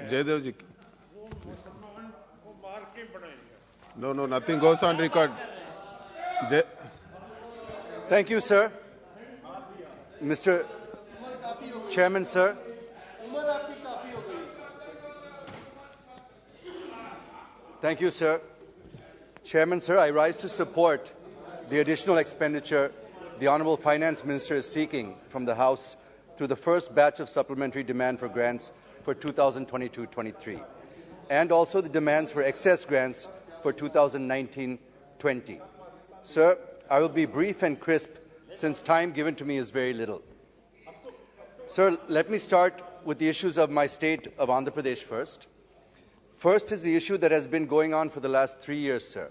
Jayadev ji. No, nothing goes on record. Thank you, sir. Mr. Chairman, sir. Thank you, sir. Chairman, sir, I rise to support the additional expenditure the Honourable Finance Minister is seeking from the House through the first batch of supplementary demand for grants for 2022-23, and also the demands for excess grants for 2019-20. Sir, I will be brief and crisp since time given to me is very little. Sir, let me start with the issues of my state of Andhra Pradesh first. First is the issue that has been going on for the last 3 years, sir.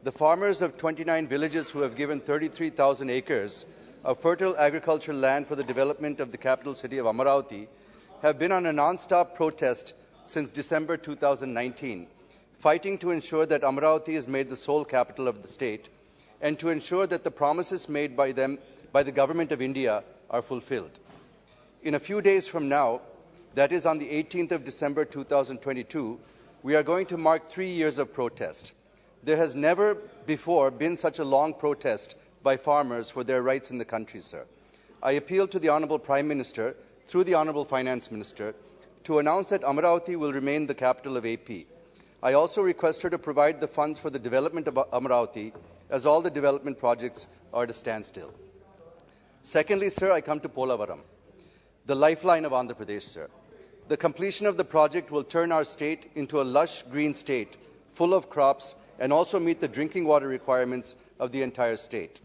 The farmers of 29 villages who have given 33,000 acres of fertile agricultural land for the development of the capital city of Amaravati have been on a non-stop protest since December 2019, fighting to ensure that Amaravati is made the sole capital of the state and to ensure that the promises made by them by the Government of India are fulfilled. In a few days from now, that is on the 18th of December 2022, we are going to mark 3 years of protest. There has never before been such a long protest by farmers for their rights in the country, sir. I appeal to the Honourable Prime Minister, through the Honourable Finance Minister, to announce that Amaravati will remain the capital of AP. I also request her to provide the funds for the development of Amaravati, as all the development projects are at a standstill. Secondly, sir, I come to Polavaram, the lifeline of Andhra Pradesh, sir. The completion of the project will turn our state into a lush green state, full of crops, and also meet the drinking water requirements of the entire state.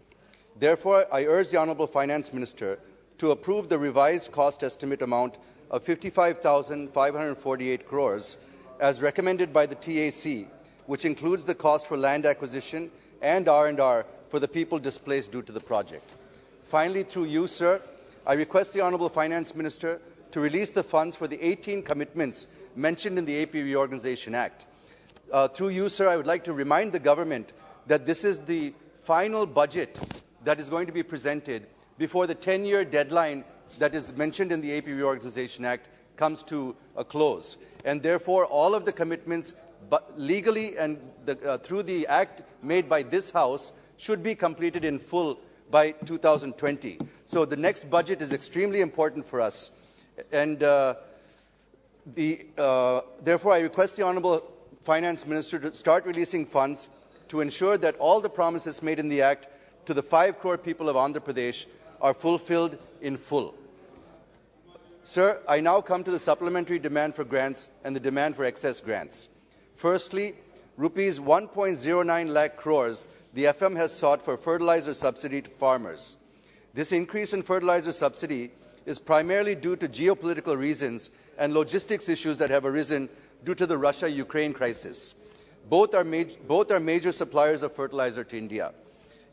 Therefore, I urge the Honourable Finance Minister to approve the revised cost estimate amount of 55,548 crores as recommended by the TAC, which includes the cost for land acquisition and R&R for the people displaced due to the project. Finally, through you, sir, I request the Honourable Finance Minister to release the funds for the 18 commitments mentioned in the AP Reorganisation Act. Through you, sir, I would like to remind the government that this is the final budget that is going to be presented before the 10-year deadline that is mentioned in the AP Reorganisation Act comes to a close. And therefore, all of the commitments legally and through the act made by this House should be completed in full by 2020. So the next budget is extremely important for us. And therefore, I request the Honourable Finance Minister to start releasing funds to ensure that all the promises made in the Act to the 5 crore people of Andhra Pradesh are fulfilled in full. Sir, I now come to the supplementary demand for grants and the demand for excess grants. Firstly, rupees 1.09 lakh crores the FM has sought for fertilizer subsidy to farmers. This increase in fertilizer subsidy is primarily due to geopolitical reasons and logistics issues that have arisen due to the Russia-Ukraine crisis. Both are major suppliers of fertilizer to India,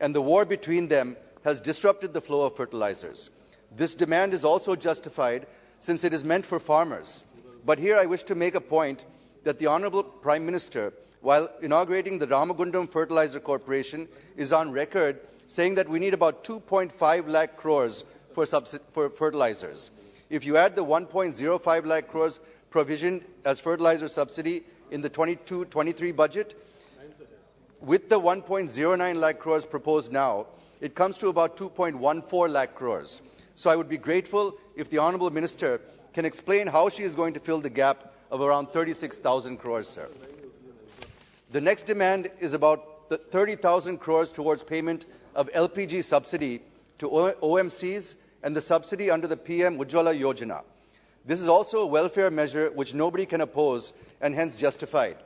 and the war between them has disrupted the flow of fertilizers. This demand is also justified since it is meant for farmers. But here I wish to make a point that the Honourable Prime Minister, while inaugurating the Ramagundam Fertilizer Corporation, is on record saying that we need about 2.5 lakh crores for fertilizers. If you add the 1.05 lakh crores provisioned as fertilizer subsidy in the 22-23 budget, with the 1.09 lakh crores proposed now, it comes to about 2.14 lakh crores. So I would be grateful if the Honourable Minister can explain how she is going to fill the gap of around 36,000 crores, sir. The next demand is about 30,000 crores towards payment of LPG subsidy to OMCs and the subsidy under the PM Ujjwala Yojana. This is also a welfare measure which nobody can oppose and hence justified.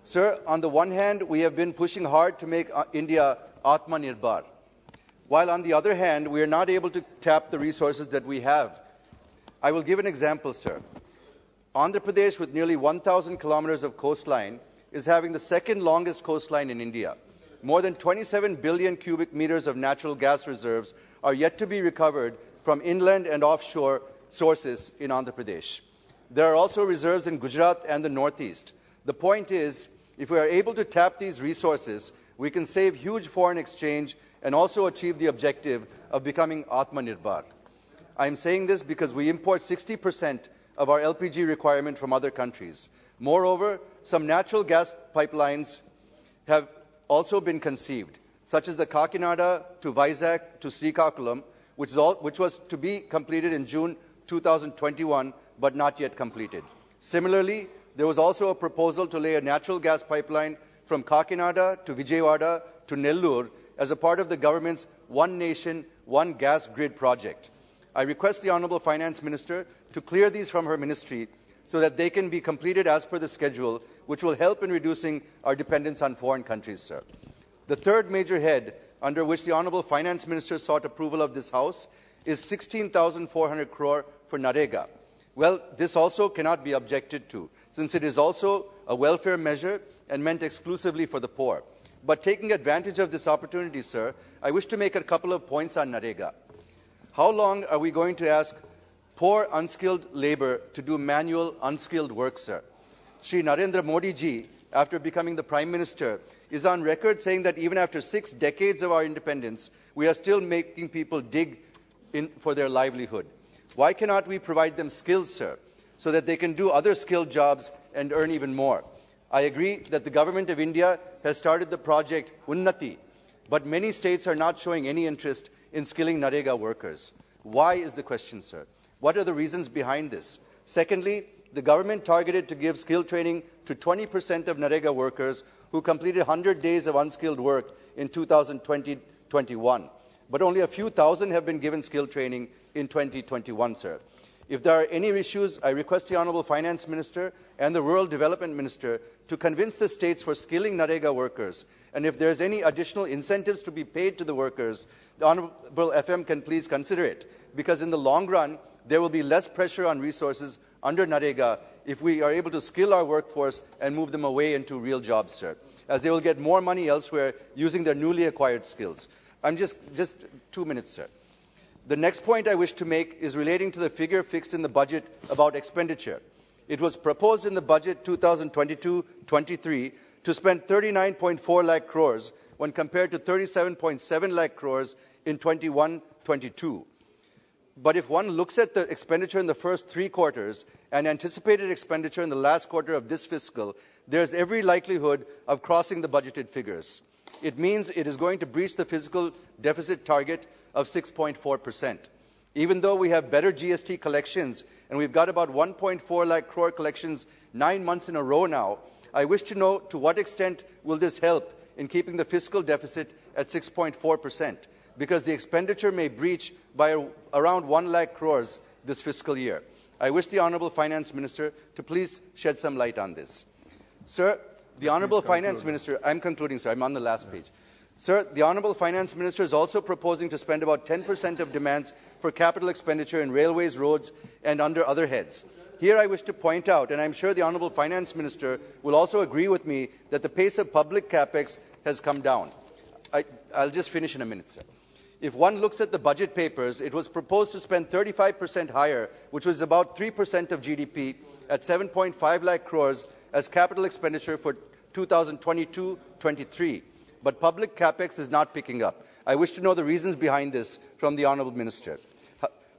Sir, on the one hand, we have been pushing hard to make India Atmanirbhar, while on the other hand, we are not able to tap the resources that we have. I will give an example, sir. Andhra Pradesh, with nearly 1,000 kilometers of coastline, is having the second longest coastline in India. More than 27 billion cubic meters of natural gas reserves are yet to be recovered from inland and offshore sources in Andhra Pradesh. There are also reserves in Gujarat and the Northeast. The point is, if we are able to tap these resources, we can save huge foreign exchange and also achieve the objective of becoming Atmanirbhar. I am saying this because we import 60% of our LPG requirement from other countries. Moreover, some natural gas pipelines have also been conceived, such as the Kakinada to Vizag to Srikakulam, which was to be completed in June 2021, but not yet completed. Similarly, there was also a proposal to lay a natural gas pipeline from Kakinada to Vijayawada to Nellore as a part of the government's One Nation, One Gas Grid project. I request the Honourable Finance Minister to clear these from her ministry so that they can be completed as per the schedule, which will help in reducing our dependence on foreign countries, sir. The third major head under which the Honourable Finance Minister sought approval of this House is 16,400 crore for Narega. Well, this also cannot be objected to, since it is also a welfare measure and meant exclusively for the poor. But taking advantage of this opportunity, sir, I wish to make a couple of points on Narega. How long are we going to ask poor, unskilled labour to do manual, unskilled work, sir? Shri Narendra Modi ji, after becoming the Prime Minister, is on record saying that even after 6 decades of our independence, we are still making people dig in for their livelihood. Why cannot we provide them skills, sir, so that they can do other skilled jobs and earn even more? I agree that the Government of India has started the project Unnati, but many states are not showing any interest in skilling Narega workers. Why is the question, sir? What are the reasons behind this? Secondly, the government targeted to give skill training to 20% of Narega workers who completed 100 days of unskilled work in 2020-21. But only a few thousand have been given skill training in 2021, sir. If there are any issues, I request the Honourable Finance Minister and the Rural Development Minister to convince the states for skilling Narega workers. And if there is any additional incentives to be paid to the workers, the Honourable FM can please consider it, because in the long run, there will be less pressure on resources under Narega if we are able to skill our workforce and move them away into real jobs, sir, as they will get more money elsewhere using their newly acquired skills. I'm just 2 minutes, sir. The next point I wish to make is relating to the figure fixed in the budget about expenditure. It was proposed in the budget 2022-23 to spend 39.4 lakh crores when compared to 37.7 lakh crores in 21-22. But if one looks at the expenditure in the first 3 quarters and anticipated expenditure in the last quarter of this fiscal, there is every likelihood of crossing the budgeted figures. It means it is going to breach the fiscal deficit target of 6.4%. Even though we have better GST collections, and we've got about 1.4 lakh crore collections 9 months in a row now, I wish to know to what extent will this help in keeping the fiscal deficit at 6.4%, because the expenditure may breach by around 1 lakh crores this fiscal year. I wish the Honourable Finance Minister to please shed some light on this. Sir, the Honourable Finance Minister, I'm concluding, sir, I'm on the last page. Sir, the Honourable Finance Minister is also proposing to spend about 10% of demands for capital expenditure in railways, roads and under other heads. Here I wish to point out, and I'm sure the Honourable Finance Minister will also agree with me, that the pace of public capex has come down. I'll just finish in a minute, sir. If one looks at the budget papers, it was proposed to spend 35% higher, which was about 3% of GDP, at 7.5 lakh crores as capital expenditure for 2022-23. But public capex is not picking up. I wish to know the reasons behind this from the Honourable Minister.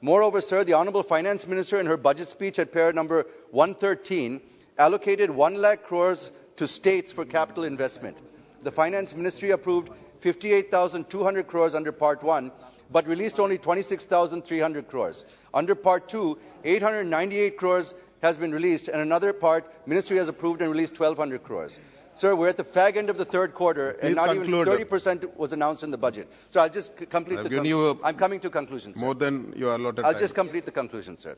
Moreover, sir, the Honourable Finance Minister in her budget speech at para number 113 allocated 1 lakh crores to states for capital investment. The Finance Ministry approved 58,200 crores under Part 1, but released only 26,300 crores. Under Part 2, 898 crores has been released, and another part, Ministry has approved and released 1,200 crores. Sir, we're at the fag end of the third quarter, and not even 30% was announced in the budget. So I'll just complete the conclusion. I'm coming to conclusion, sir. More than your allotted I'll time. just complete the conclusion, sir.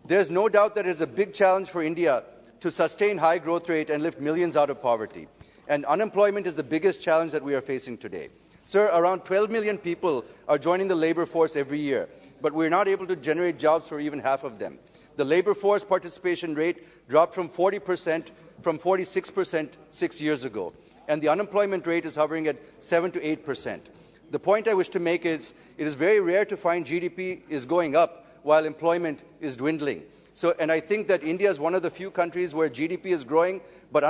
There's no doubt that it is a big challenge for India to sustain high growth rate and lift millions out of poverty. And unemployment is the biggest challenge that we are facing today. Sir, around 12 million people are joining the labour force every year, but we're not able to generate jobs for even half of them. The labour force participation rate dropped from 40% from 46% 6 years ago, and the unemployment rate is hovering at 7 to 8%. The point I wish to make is it is very rare to find GDP is going up while employment is dwindling. And I think that India is one of the few countries where GDP is growing, but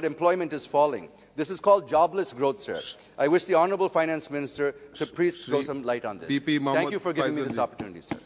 employment is falling. This is called jobless growth, sir. I wish the Honourable Finance Minister to please throw some light on this. Thank you for giving me this opportunity, sir.